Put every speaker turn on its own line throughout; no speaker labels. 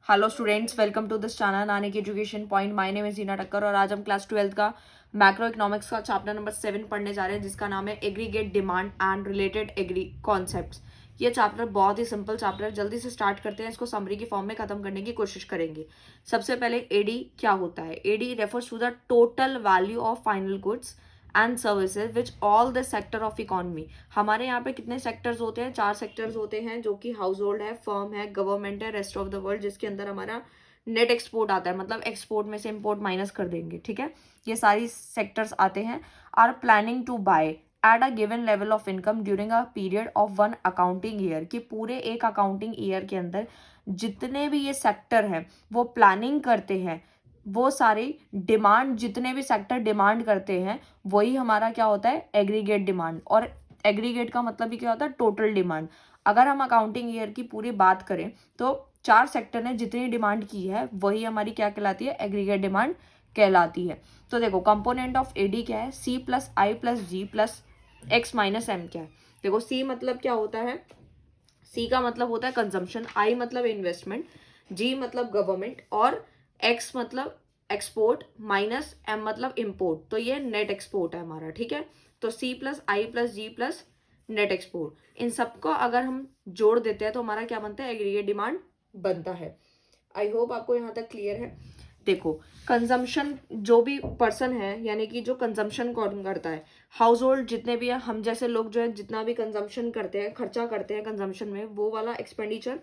Hello students, welcome to this channel Nanik education point. My name is Heena Thakkar और आज हम class 12th का macro economics का चैप्टर नंबर 7 पढ़ने जा रहे हैं, जिसका नाम है एग्रीगेट डिमांड एंड रिलेटेड एग्री कॉन्सेप्ट्स। ये चैप्टर बहुत ही सिंपल चैप्टर है, जल्दी से स्टार्ट करते हैं। इसको समरी की फॉर्म में खत्म करने की कोशिश करेंगे। सबसे पहले एडी क्या होता है। AD refers to the total value of final goods and services which all the sector of economy. हमारे यहाँ पे कितने सेक्टर्स होते हैं? 4 सेक्टर्स होते हैं, जो कि हाउस होल्ड है, फर्म है, गवर्नमेंट है, रेस्ट ऑफ द वर्ल्ड, जिसके अंदर हमारा नेट एक्सपोर्ट आता है, मतलब एक्सपोर्ट में से इम्पोर्ट माइनस कर देंगे। ठीक है, ये सारी सेक्टर्स आते हैं। Are planning to buy at a given level of income during a period of 1 accounting year, कि पूरे एक अकाउंटिंग ईयर के अंदर जितने भी ये सेक्टर हैं वो प्लानिंग करते हैं, वो सारी डिमांड, जितने भी सेक्टर डिमांड करते हैं वही हमारा क्या होता है? Aggregate demand. और एग्रीगेट का मतलब भी क्या होता है? Total demand. अगर हम अकाउंटिंग ईयर की पूरी बात करें तो 4 सेक्टर ने जितनी डिमांड की है वही हमारी क्या कहलाती है? एग्रीगेट डिमांड कहलाती है। तो देखो, कंपोनेंट ऑफ एडी क्या है? सी प्लस आई प्लस जी प्लस एक्स माइनस एम क्या है? देखो, सी मतलब क्या होता है? सी का मतलब होता है कंजम्पशन, आई मतलब इन्वेस्टमेंट, जी मतलब गवर्नमेंट और एक्स मतलब एक्सपोर्ट माइनस एम मतलब इम्पोर्ट। तो ये नेट एक्सपोर्ट है हमारा। ठीक है, तो सी प्लस आई प्लस जी प्लस नेट एक्सपोर्ट, इन सबको अगर हम जोड़ देते हैं तो हमारा क्या बनता है? एग्रीगेट डिमांड बनता है। आई होप आपको यहाँ तक क्लियर है। देखो, कंजम्पशन जो भी पर्सन है, यानी कि जो कंजम्पशन कौन करता है, हाउस होल्ड जितने भी है, हम जैसे लोग जो है जितना भी कंजम्पशन करते हैं, खर्चा करते हैं कंजम्पशन में, वो वाला एक्सपेंडिचर।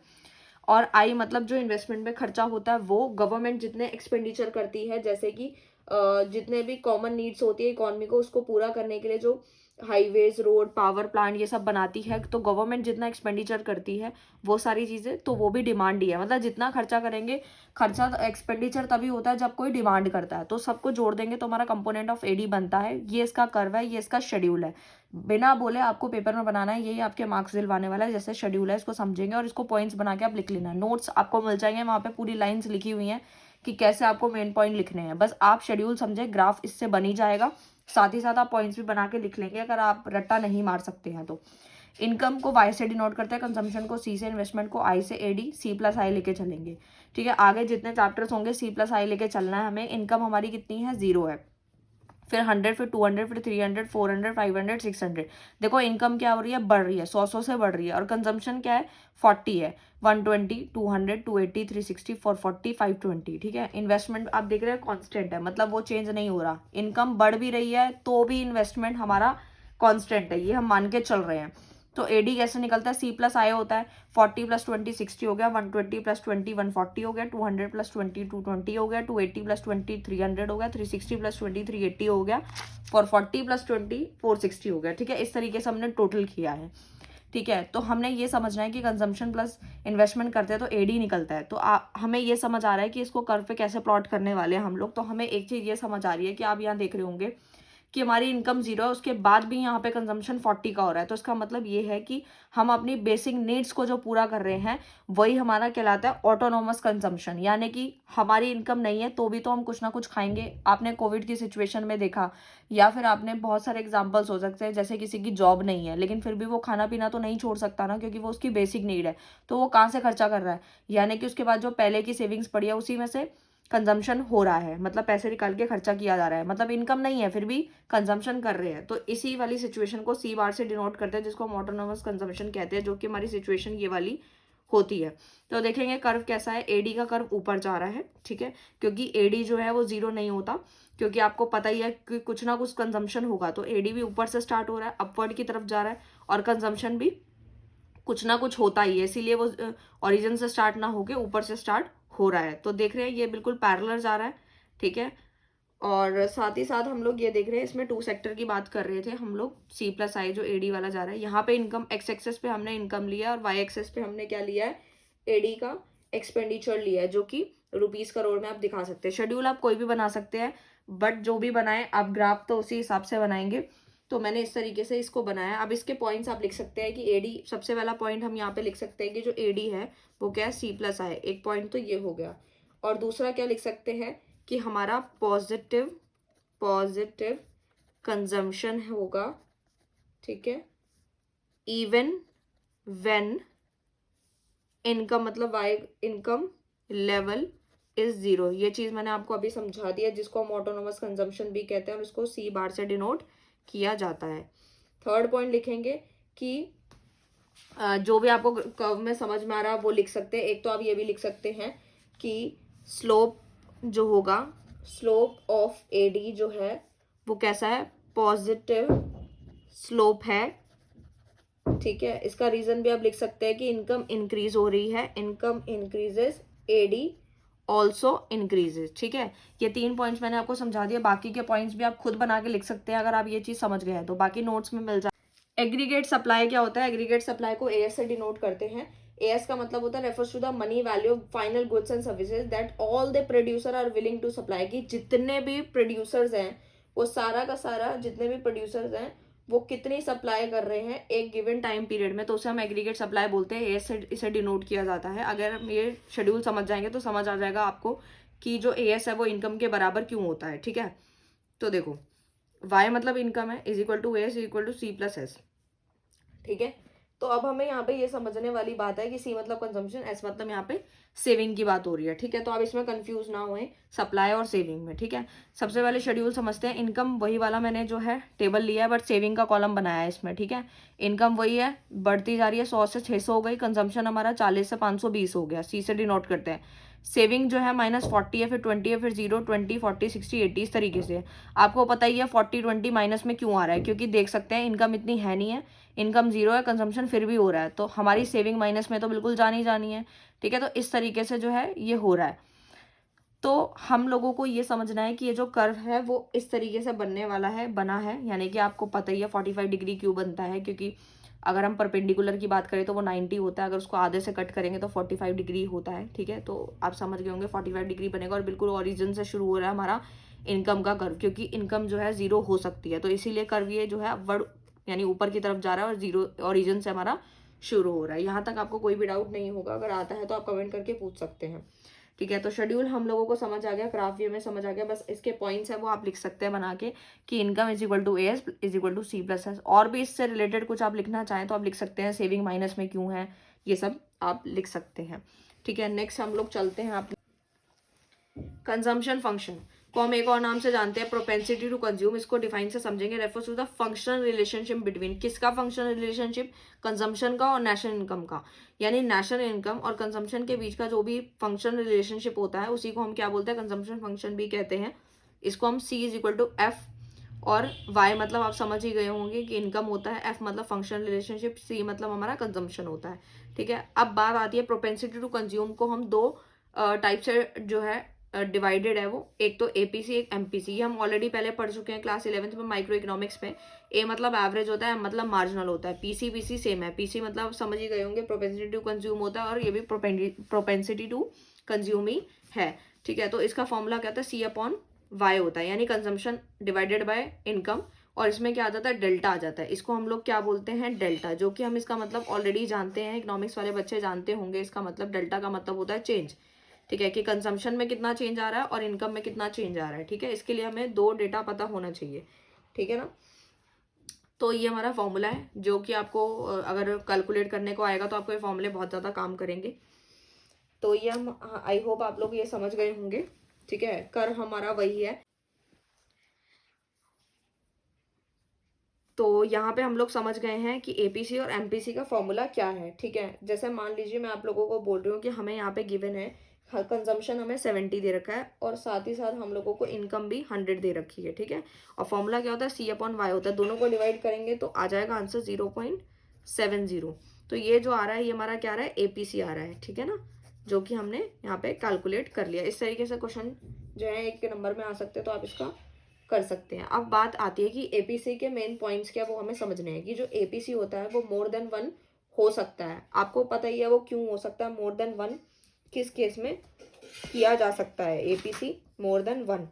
और आई मतलब जो इन्वेस्टमेंट में खर्चा होता है वो। गवर्नमेंट जितने एक्सपेंडिचर करती है, जैसे कि जितने भी कॉमन नीड्स होती है इकोनॉमी को उसको पूरा करने के लिए, जो हाईवेज, रोड, पावर प्लांट ये सब बनाती है, तो गवर्नमेंट जितना एक्सपेंडिचर करती है वो सारी चीज़ें, तो वो भी डिमांड ही है। मतलब जितना खर्चा करेंगे, खर्चा एक्सपेंडिचर तभी होता है जब कोई डिमांड करता है, तो सबको जोड़ देंगे तो हमारा कंपोनेंट ऑफ एडी बनता है। ये इसका कर्व है, ये इसका शेड्यूल है। बिना बोले आपको पेपर में बनाना है, यही आपके मार्क्स दिलवाने वाला है। जैसे शेड्यूल है, इसको समझेंगे और इसको पॉइंट्स बना के आप लिख लेना। नोट्स आपको मिल जाएंगे, वहाँ पे पूरी लाइंस लिखी हुई हैं कि कैसे आपको मेन पॉइंट लिखने हैं। बस आप शेड्यूल समझे, ग्राफ इससे बन ही जाएगा। साथ ही साथ आप पॉइंट्स भी बना के लिख लेंगे अगर आप रट्टा नहीं मार सकते हैं तो। इनकम को वाई से डिनोट करते हैं, कंजम्पशन को सी से, इन्वेस्टमेंट को आई से, एडी सी प्लस आई लेके चलेंगे। ठीक है, आगे जितने चैप्टर्स होंगे सी प्लस आई लेके चलना है हमें। इनकम हमारी कितनी है? 0 है, फिर 100, फिर 200, फिर 300, 400, 500, 600। देखो, इनकम क्या हो रही है? बढ़ रही है, 100 से बढ़ रही है। और कंजम्पशन क्या है? 40 है, 120, 200, 280, 360, 440, 520। ठीक है, इन्वेस्टमेंट आप देख रहे हैं कांस्टेंट है, मतलब वो चेंज नहीं हो रहा। इनकम बढ़ भी रही है तो भी इन्वेस्टमेंट हमारा कांस्टेंट है, ये हम मान के चल रहे हैं। तो एडी कैसे निकलता है? सी प्लस आई होता है, 40 प्लस 20 60 हो गया, 120 प्लस 20 140 हो गया, 200 प्लस 20 220 हो गया, 280 प्लस 20 300 हो गया, 360 प्लस 20 380 हो गया, 440 प्लस 20 460 हो गया। ठीक है, इस तरीके से हमने टोटल किया है। ठीक है, तो हमने ये समझना है कि कंजम्पशन प्लस इन्वेस्टमेंट करते हैं तो एडी निकलता है। तो हमें ये समझ आ रहा है कि इसको कर्व पे कैसे प्लॉट करने वाले हैं हम लोग। तो हमें एक चीज़ ये समझ आ रही है कि आप यहाँ देख रहे होंगे कि हमारी इनकम 0 है, उसके बाद भी यहाँ पे कंजम्पशन 40 का हो रहा है। तो इसका मतलब ये है कि हम अपनी बेसिक नीड्स को जो पूरा कर रहे हैं वही हमारा कहलाता है ऑटोनोमस कंजम्पशन। यानी कि हमारी इनकम नहीं है तो भी तो हम कुछ ना कुछ खाएंगे। आपने कोविड की सिचुएशन में देखा, या फिर आपने बहुत सारे एग्जाम्पल्स हो सकते हैं, जैसे किसी की जॉब नहीं है लेकिन फिर भी वो खाना पीना तो नहीं छोड़ सकता ना, क्योंकि वो उसकी बेसिक नीड है। तो वो कहाँ से खर्चा कर रहा है? यानी कि उसके बाद जो पहले की सेविंग्स पड़ी है उसी में से कंजम्पशन हो रहा है, मतलब पैसे निकाल के खर्चा किया जा रहा है। मतलब इनकम नहीं है फिर भी कंजम्पशन कर रहे हैं। तो इसी वाली सिचुएशन को सी बार से डिनोट करते हैं, जिसको हम ऑटोनोमस कंजम्पशन कहते हैं, जो कि हमारी सिचुएशन ये वाली होती है। तो देखेंगे कर्व कैसा है। एडी का कर्व ऊपर जा रहा है, ठीक है, क्योंकि एडी जो है वो 0 नहीं होता, क्योंकि आपको पता ही है कि कुछ ना कुछ कंजम्पशन होगा। तो एडी भी ऊपर से स्टार्ट हो रहा है, अपवर्ड की तरफ जा रहा है, और कंजम्पशन भी कुछ ना कुछ होता ही है, इसीलिए वो ओरिजिन से स्टार्ट ना होके ऊपर से स्टार्ट हो रहा है। तो देख रहे हैं ये बिल्कुल पैरेलल जा रहा है। ठीक है, और साथ ही साथ हम लोग ये देख रहे हैं, इसमें 2 सेक्टर की बात कर रहे थे हम लोग। सी प्लस आई जो एडी वाला जा रहा है, यहाँ पे इनकम एक्स एक्सेस पे हमने इनकम लिया है और वाई एक्सेस पे हमने क्या लिया है? एडी का एक्सपेंडिचर लिया है, जो कि रुपीज करोड़ में आप दिखा सकते हैं। शेड्यूल आप कोई भी बना सकते हैं, बट जो भी बनाए आप ग्राफ तो उसी हिसाब से बनाएंगे। तो मैंने इस तरीके से इसको बनाया। अब इसके पॉइंट्स आप लिख सकते हैं कि एडी, सबसे पहला पॉइंट हम यहाँ पे लिख सकते हैं कि जो एडी है वो क्या है? सी प्लस आई। एक पॉइंट तो ये हो गया। और दूसरा क्या लिख सकते हैं कि हमारा पॉजिटिव कंजम्पशन होगा। ठीक है, इवन व्हेन इनकम, मतलब Y income level is zero. ये चीज़ मैंने आपको अभी समझा दिया, जिसको हम ऑटोनोमस कंजम्पशन भी कहते हैं और इसको सी बार से डिनोट किया जाता है। थर्ड पॉइंट लिखेंगे कि जो भी आपको कर्व में समझ में आ रहा है वो लिख सकते हैं। एक तो आप ये भी लिख सकते हैं कि स्लोप जो होगा, स्लोप ऑफ एडी जो है वो कैसा है, पॉजिटिव स्लोप है। ठीक है, इसका रीजन भी आप लिख सकते हैं कि इनकम इंक्रीज हो रही है, income increases AD also increases. ठीक है, ये 3 पॉइंट्स मैंने आपको समझा दिया, बाकी के पॉइंट्स भी आप खुद बना के लिख सकते हैं अगर आप ये चीज समझ गए हैं तो, बाकी नोट्स में मिल जाए। एग्रीगेट सप्लाई क्या होता है, एग्रीगेट सप्लाई को एएस से डिनोट करते हैं। एएस का मतलब होता है refers to the money value final goods and services that all the producer are willing to supply. की जितने भी प्रोड्यूसर्स हैं वो सारा का सारा, जितने भी प्रोड्यूसर्स हैं वो कितनी सप्लाई कर रहे हैं एक गिवन टाइम पीरियड में, तो उसे हम एग्रीगेट सप्लाई बोलते हैं। एएस से इसे डिनोट किया जाता है। अगर हम ये शेड्यूल समझ जाएंगे तो समझ आ जाएगा आपको कि जो एएस है वो इनकम के बराबर क्यों होता है। ठीक है, तो देखो वाई मतलब इनकम है, is equal to S is equal to C plus S. ठीक है, तो अब हमें यहाँ पे ये समझने वाली बात है कि सी मतलब कंजम्पशन, एस मतलब यहाँ पे सेविंग की बात हो रही है। ठीक है, तो आप इसमें कंफ्यूज ना हुए सप्लाई और सेविंग में। ठीक है, सबसे पहले शेड्यूल समझते हैं। इनकम वही वाला मैंने जो है टेबल लिया है, बट सेविंग का कॉलम बनाया है इसमें। ठीक है, इनकम वही है, बढ़ती जा रही है, 100 से 600 हो गई, कंजम्पशन हमारा 40 से 520 हो गया, सी से डिनोट करते हैं। सेविंग जो है -40 है, फिर 20 है, फिर 0, 20, 40, 60, 80 इस तरीके से। आपको पता ही है 40, 20 माइनस में क्यों आ रहा है, क्योंकि देख सकते हैं इनकम इतनी है नहीं है, इनकम 0 है, कंजम्पशन फिर भी हो रहा है, तो हमारी सेविंग माइनस में तो बिल्कुल जानी जानी है। ठीक है, तो इस तरीके से जो है ये हो रहा है। तो हम लोगों को ये समझना है कि ये जो कर्व है वो इस तरीके से बनने वाला है, बना है, यानी कि आपको पता ही है 45 डिग्री क्यों बनता है, क्योंकि अगर हम परपेंडिकुलर की बात करें तो वो 90 होता है, अगर उसको आधे से कट करेंगे तो 45 डिग्री होता है। ठीक है, तो आप समझ गए होंगे 45 डिग्री बनेगा और बिल्कुल ओरिजिन से शुरू हो रहा है हमारा इनकम का कर्व, क्योंकि इनकम जो है 0 हो सकती है, तो इसीलिए कर्व ये जो है अपवर्ड यानी ऊपर की तरफ जा रहा है और 0 ओरिजिन से हमारा शुरू हो रहा है। यहाँ तक आपको कोई भी डाउट नहीं होगा, अगर आता है तो आप कमेंट करके पूछ सकते हैं। ठीक है, तो शेड्यूल हम लोगों को समझ आ गया, ग्राफ व्यू में समझ आ गया, बस इसके पॉइंट्स है वो आप लिख सकते हैं बना के कि income is equal to S is equal to C plus S. और भी इससे रिलेटेड कुछ आप लिखना चाहें तो आप लिख सकते हैं, सेविंग माइनस में क्यों है, ये सब आप लिख सकते हैं। ठीक है, नेक्स्ट हम लोग चलते हैं आप कंजम्पशन फंक्शन को हम एक और नाम से जानते हैं प्रोपेंसिटी टू कंज्यूम। इसको डिफाइन से समझेंगे, refers to the functional relationship between, किसका फंक्शनल रिलेशनशिप, कंजम्पशन का और नेशनल इनकम का। यानी नेशनल इनकम और कंजम्पशन के बीच का जो भी फंक्शनल रिलेशनशिप होता है उसी को हम क्या बोलते हैं, कंजम्पशन फंक्शन भी कहते हैं। इसको हम सी इज इक्वल टू एफ और वाई मतलब आप समझ ही गए होंगे कि इनकम होता है, एफ मतलब फंक्शनल रिलेशनशिप, सी मतलब हमारा कंजम्पशन होता है। ठीक है, अब बात आती है प्रोपेंसिटी टू कंज्यूम को हम दो टाइप से जो है डिवाइडेड है वो, एक तो एपीसी एक एमपीसी। ये हम ऑलरेडी पहले पढ़ चुके हैं क्लास 11th में माइक्रो इकोनॉमिक्स में। ए मतलब एवरेज होता है, एम मतलब मार्जिनल होता है, पीसी पीसी सेम है। पीसी मतलब समझ ही गए होंगे प्रोपेंसिटी टू कंज्यूम होता है और ये भी प्रोपेंसिटी टू कंज्यूम ही है। ठीक है, तो इसका फॉर्मूला क्या होता है, सी अपॉन वाई होता है, यानी कंजम्पशन डिवाइडेड बाय इनकम, और इसमें क्या आ जाता है, डेल्टा आ जाता है। इसको हम लोग क्या बोलते हैं, डेल्टा, जो कि हम इसका मतलब ऑलरेडी जानते हैं, इकोनॉमिक्स वाले बच्चे जानते होंगे इसका मतलब। डेल्टा का मतलब होता है चेंज। ठीक है, कि कंजम्पशन में कितना चेंज आ रहा है और इनकम में कितना चेंज आ रहा है। ठीक है, इसके लिए हमें दो डेटा पता होना चाहिए। ठीक है ना, तो ये हमारा फॉर्मूला है जो कि आपको अगर कैलकुलेट करने को आएगा तो आपको ये फॉर्मूले बहुत ज़्यादा काम करेंगे। तो ये हम आई होप आप लोग ये समझ गए होंगे। ठीक है, कर हमारा वही है। तो यहाँ पे हम लोग समझ गए हैं कि एपीसी और एमपीसी का फॉर्मूला क्या है। ठीक है, जैसे मान लीजिए मैं आप लोगों को बोल रही हूँ कि हमें यहाँ पे गिवन है कंजम्पशन हमें 70 दे रखा है और साथ ही साथ हम लोगों को इनकम भी 100 दे रखी है। ठीक है, और फॉर्मूला क्या होता है, सी अपॉन वाई होता है। दोनों को डिवाइड करेंगे तो आ जाएगा आंसर 0.70। तो ये जो आ रहा है ये हमारा क्या आ रहा है, एपीसी आ रहा है। ठीक है ना, जो कि हमने यहाँ पे कैलकुलेट कर लिया। इस तरीके से क्वेश्चन जो है 1 के नंबर में आ सकते हैं, तो आप इसका कर सकते हैं। अब बात आती है कि एपीसी के मेन पॉइंट्स क्या वो हमें समझने हैं कि जो एपीसी होता है वो मोर देन 1 हो सकता है। आपको पता ही है वो क्यों हो सकता है, मोर देन 1 किस केस में किया जा सकता है एपीसी मोर देन 1।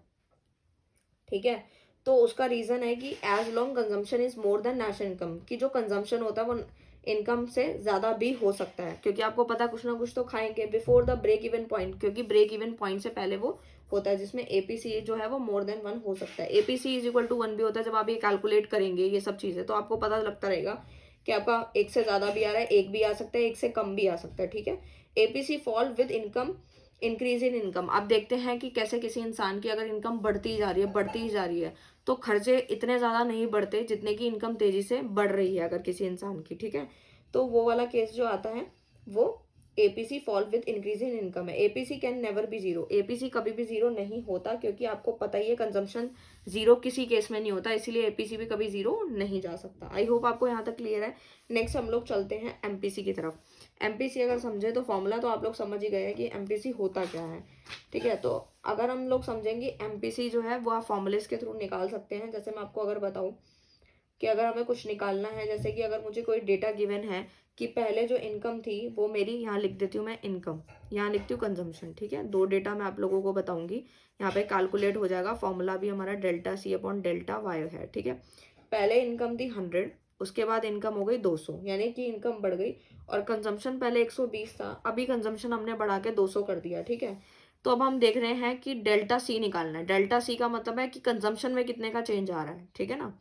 ठीक है, तो उसका रीजन है कि as long consumption is more than national income, की जो कंजम्पशन होता है वो इनकम से ज्यादा भी हो सकता है, क्योंकि आपको पता कुछ ना कुछ तो खाएंगे before the break even point, क्योंकि ब्रेक इवन पॉइंट से पहले वो होता है, जिसमें एपीसी जो है वो मोर देन 1 हो सकता है। एपीसी इज इक्वल टू 1 भी होता है। जब आप ये कैलकुलेट करेंगे ये सब चीजें तो आपको पता लगता रहेगा कि आपका 1 से ज्यादा भी आ रहा है, 1 भी आ सकता है, 1 से कम भी आ सकता है। ठीक है, APC fall with income increase in income, अब देखते हैं कि कैसे किसी इंसान की अगर इनकम बढ़ती ही जा रही है, बढ़ती ही जा रही है, तो खर्चे इतने ज़्यादा नहीं बढ़ते जितने की इनकम तेजी से बढ़ रही है अगर किसी इंसान की, ठीक है। तो वो वाला केस जो आता है वो APC fall with increase in income है। APC can never be zero, APC कभी भी जीरो नहीं होता, क्योंकि आपको पता ही है कंजम्पशन जीरो किसी केस में नहीं होता, इसीलिए एपीसी भी कभी जीरो नहीं जा सकता। आई होप आपको यहाँ तक क्लियर है। नेक्स्ट हम लोग चलते हैं एमपीसी की तरफ। एमपीसी अगर समझे तो फॉर्मूला तो आप लोग समझ ही गए हैं कि एमपीसी होता क्या है, ठीक है। तो अगर हम लोग समझेंगे एमपीसी जो है वो आप फॉर्मूलेस के थ्रू निकाल सकते हैं। जैसे मैं आपको अगर बताऊं कि अगर हमें कुछ निकालना है, जैसे कि अगर मुझे कोई डेटा गिवन है कि पहले जो इनकम थी वो मेरी, यहाँ लिख देती हूँ मैं इनकम, यहाँ लिखती हूँ कंजम्पशन, ठीक है। दो डेटा मैं आप लोगों को बताऊंगी, यहाँ पे कैलकुलेट हो जाएगा। फॉर्मूला भी हमारा delta C upon delta Y है, ठीक है। पहले इनकम थी 100, उसके बाद इनकम हो गई 200, यानी कि इनकम बढ़ गई। और कंजम्पशन पहले 120 था, अभी कंजम्पशन हमने बढ़ा के 200 कर दिया, ठीक है। तो अब हम देख रहे हैं कि डेल्टा सी निकालना है। डेल्टा सी का मतलब है कि कंजम्पशन में कितने का चेंज आ रहा है, ठीक है ना।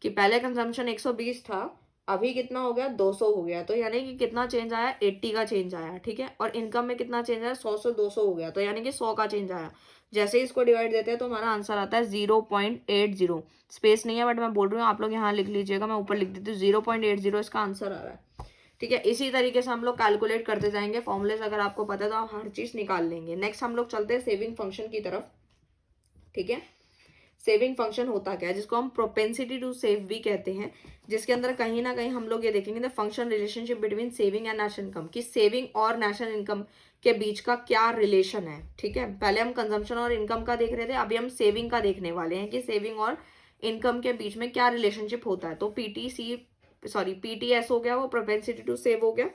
कि पहले कंजम्पशन 120 था, अभी कितना हो गया 200 हो गया, तो यानी कि कितना चेंज आया 80 का चेंज आया, ठीक है। और इनकम में कितना चेंज आया 100 से 200 हो गया, तो यानी कि 100 का चेंज आया। जैसे ही इसको डिवाइड देते हैं तो हमारा आंसर आता है 0.80। स्पेस नहीं है बट मैं बोल रही हूँ, आप लोग यहाँ लिख लीजिएगा, मैं ऊपर लिख देती हूँ 0.80 इसका आंसर आ रहा है, ठीक है। इसी तरीके से हम लोग कैलकुलेट करते जाएंगे। फॉर्मुलेस अगर आपको पता है तो आप हर चीज निकाल लेंगे। नेक्स्ट हम लोग चलते हैं सेविंग फंक्शन की तरफ, ठीक है। सेविंग फंक्शन होता क्या है, जिसको हम प्रोपेंसिटी टू सेव भी कहते हैं, जिसके अंदर कहीं ना कहीं हम लोग ये देखेंगे the function relationship between saving and national income, कि सेविंग और नेशनल इनकम के बीच का क्या रिलेशन है, ठीक है। पहले हम कंजम्पशन और इनकम का देख रहे थे, अभी हम सेविंग का देखने वाले हैं कि सेविंग और इनकम के बीच में क्या रिलेशनशिप होता है। तो पीटीएस हो गया, वो प्रोपेंसिटी टू सेव हो गया,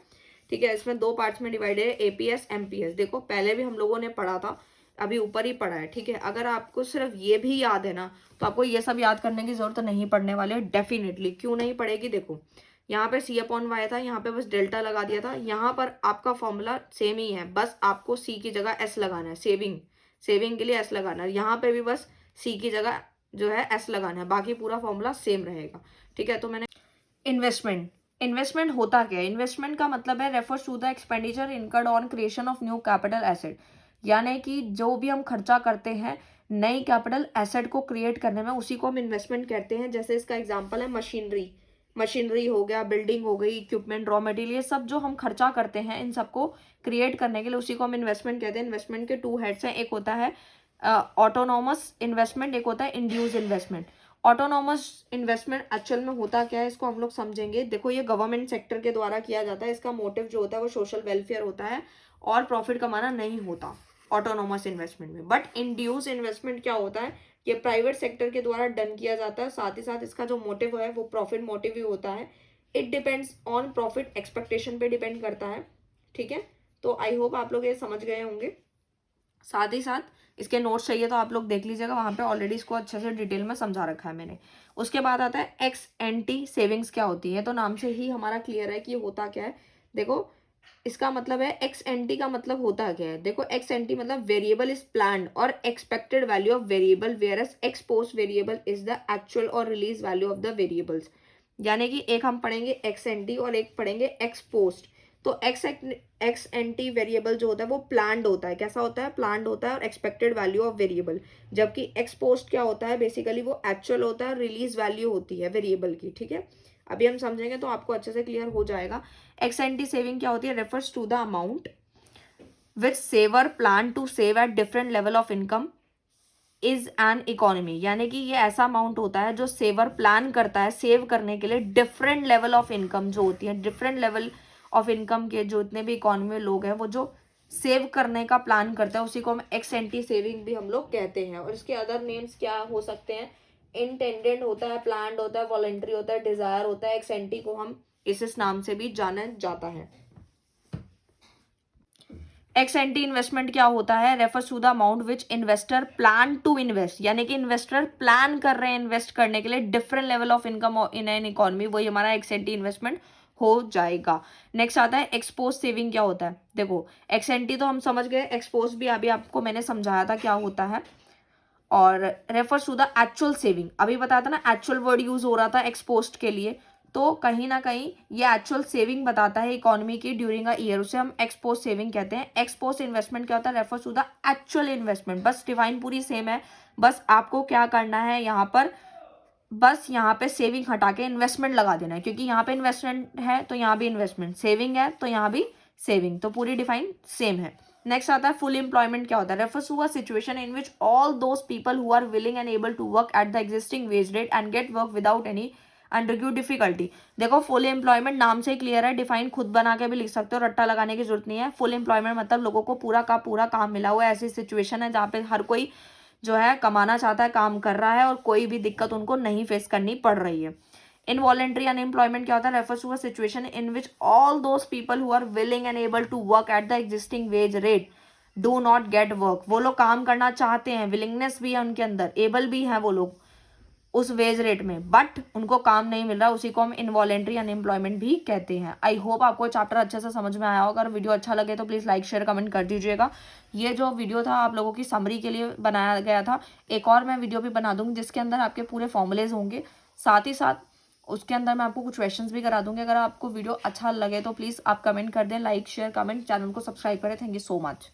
ठीक है। इसमें दो पार्ट्स में डिवाइड है, एपीएस एमपीएस। देखो पहले भी हम लोगों ने पढ़ा था, अभी ऊपर ही पढ़ा है, ठीक है। अगर आपको सिर्फ ये भी याद है ना, तो आपको ये सब याद करने की जरूरत नहीं पड़ने वाली है डेफिनेटली। क्यों नहीं पड़ेगी, देखो यहाँ पे सी अपॉन वाई था, यहाँ पे बस डेल्टा लगा दिया था। यहाँ पर आपका फॉर्मूला सेम ही है, बस आपको सी की जगह एस लगाना है। सेविंग के लिए एस लगाना है, यहाँ पे भी बस सी की जगह जो है एस लगाना है, बाकी पूरा फॉर्मूला सेम रहेगा, ठीक है। तो मैंने इन्वेस्टमेंट होता क्या है, इन्वेस्टमेंट का मतलब है refers to the expenditure incurred on creation of new capital asset, यानी कि जो भी हम खर्चा करते हैं नई कैपिटल एसेट को क्रिएट करने में, उसी को हम इन्वेस्टमेंट कहते हैं। जैसे इसका एग्जांपल है मशीनरी हो गया, बिल्डिंग हो गई, इक्विपमेंट, रॉ मटेरियल, सब जो हम खर्चा करते हैं इन सबको क्रिएट करने के लिए, उसी को हम इन्वेस्टमेंट कहते हैं। इन्वेस्टमेंट के टू हेड्स हैं, एक होता है ऑटोनॉमस इन्वेस्टमेंट, एक होता है induce investment. Autonomous investment actual में होता क्या है, इसको हम लोग समझेंगे। देखो ये गवर्नमेंट सेक्टर के द्वारा किया जाता है, इसका मोटिव जो होता है वो सोशल वेलफेयर होता है और प्रॉफिट कमाना नहीं होता ऑटोनॉमस इन्वेस्टमेंट में। बट इंड्यूस इन्वेस्टमेंट क्या होता है, ये प्राइवेट सेक्टर के द्वारा डन किया जाता है, साथ ही साथ इसका जो मोटिव है वो प्रॉफिट मोटिव ही होता है। It depends on profit expectation पे डिपेंड करता है, ठीक है। तो आई होप आप लोग ये समझ गए होंगे। साथ ही साथ इसके नोट्स चाहिए तो आप लोग देख लीजिएगा, वहां पे ऑलरेडी इसको अच्छे से डिटेल में समझा रखा है मैंने। उसके बाद आता है एक्स एन टी सेविंग्स क्या होती है, तो नाम से ही हमारा क्लियर है कि ये होता क्या है। देखो इसका मतलब है एक्स एन टी का मतलब होता क्या है, देखो एक्स एन टी मतलब वेरिएबल इज प्लान्ड और expected value of variable, whereas ex post variable is the actual और realised value of the variables. यानी कि एक हम पढ़ेंगे एक्स एन टी और एक पढ़ेंगे एक्स पोस्ट। तो एक्स एन टी वेरिएबल जो होता है वो प्लान्ड होता है, कैसा होता है, प्लान्ड होता है और एक्सपेक्टेड वैल्यू ऑफ वेरिएबल। जबकि एक्स पोस्ट क्या होता है, बेसिकली वो एक्चुअल होता है, रिलीज वैल्यू होती है वेरिएबल की, ठीक है। अभी हम समझेंगे तो आपको अच्छे से क्लियर हो जाएगा। एक्स एन टी सेविंग क्या होती है, refers to the amount which saver plan to save at different level of income is an economy, यानी कि ये ऐसा अमाउंट होता है जो सेवर प्लान करता है सेव करने के लिए डिफरेंट लेवल ऑफ इनकम जो होती है, डिफरेंट लेवल ऑफ इनकम के जो इतने भी इकोनॉमी में लोग हैं वो जो सेव करने का प्लान करता है, उसी को हम एक्स एंटी सेविंग भी हम लोग कहते हैं। और इसके अदर नेम्स क्या हो सकते हैं, इंटेंडेड होता है, प्लान्ड होता है, वॉलंटरी होता है, डिजायर होता है। एक्स एंटी को हम इस नाम से भी जाना जाता है। एक्स एंटी इन्वेस्टमेंट क्या होता है, refers to the amount which investor plan to invest, यानी कि इन्वेस्टर प्लान कर रहे हैं इन्वेस्ट करने के लिए different level of income in an economy, वही हमारा एक्स एंटी इन्वेस्टमेंट हो जाएगा। नेक्स्ट आता है एक्सपोज सेविंग क्या होता है, देखो एक्स एंटी तो हम समझ गए, एक्सपोज भी अभी आपको मैंने समझाया था क्या होता है। और refers to the actual saving, अभी बताया था ना एक्चुअल वर्ड यूज हो रहा था एक्सपोज के लिए, तो कहीं ना कहीं ये एक्चुअल सेविंग बताता है इकोनॉमी की ड्यूरिंग अ ईयर, उसे हम एक्सपोज सेविंग कहते हैं। एक्सपोज इन्वेस्टमेंट क्या होता है, refers to the actual investment. बस डिफाइन पूरी सेम है, बस आपको क्या करना है यहाँ पर, बस यहाँ पे सेविंग हटा के इन्वेस्टमेंट लगा देना है, क्योंकि यहाँ पे इन्वेस्टमेंट है तो यहाँ भी इन्वेस्टमेंट, सेविंग है तो यहाँ भी सेविंग, तो पूरी डिफाइन सेम है। नेक्स्ट आता है फुल एम्प्लॉयमेंट क्या होता है, refers to a situation in which all those people who are willing and able to work at the existing wage rate and get work without any undue difficulty. देखो full employment नाम से ही clear है, define खुद बना के भी लिख सकते हो, रट्टा लगाने की जरूरत नहीं है। फुल एम्प्लॉयमेंट मतलब लोगों को पूरा का पूरा काम मिला हुआ है, ऐसी सिचुएशन है जहाँ पे हर कोई जो है कमाना चाहता है, काम कर रहा है और कोई भी दिक्कत उनको नहीं फेस करनी पड़ रही है। इनवॉलेंट्री अनएम्प्लॉयमेंट क्या होता है, refers to a situation in which all those people who are willing and able to work at the existing wage rate do not get work. वो लोग काम करना चाहते हैं, विलिंगनेस भी है उनके अंदर, एबल भी है वो लोग उस वेज रेट में, बट उनको काम नहीं मिल रहा, उसी को हम इनवॉलेंट्री अनएम्प्लॉयमेंट भी कहते हैं। आई होप आपको चैप्टर अच्छे से समझ में आया होगा। अगर वीडियो अच्छा लगे तो प्लीज़ लाइक शेयर कमेंट कर दीजिएगा। ये जो वीडियो था आप लोगों की समरी के लिए बनाया गया था, एक और मैं वीडियो भी बना दूंगी जिसके अंदर आपके पूरे फॉर्मूलेज होंगे, साथ ही साथ उसके अंदर मैं आपको कुछ क्वेश्चंस भी करा दूंगी। अगर आपको वीडियो अच्छा लगे तो प्लीज़ आप कमेंट कर दें, लाइक शेयर कमेंट, चैनल को सब्सक्राइब करें। Thank you so much.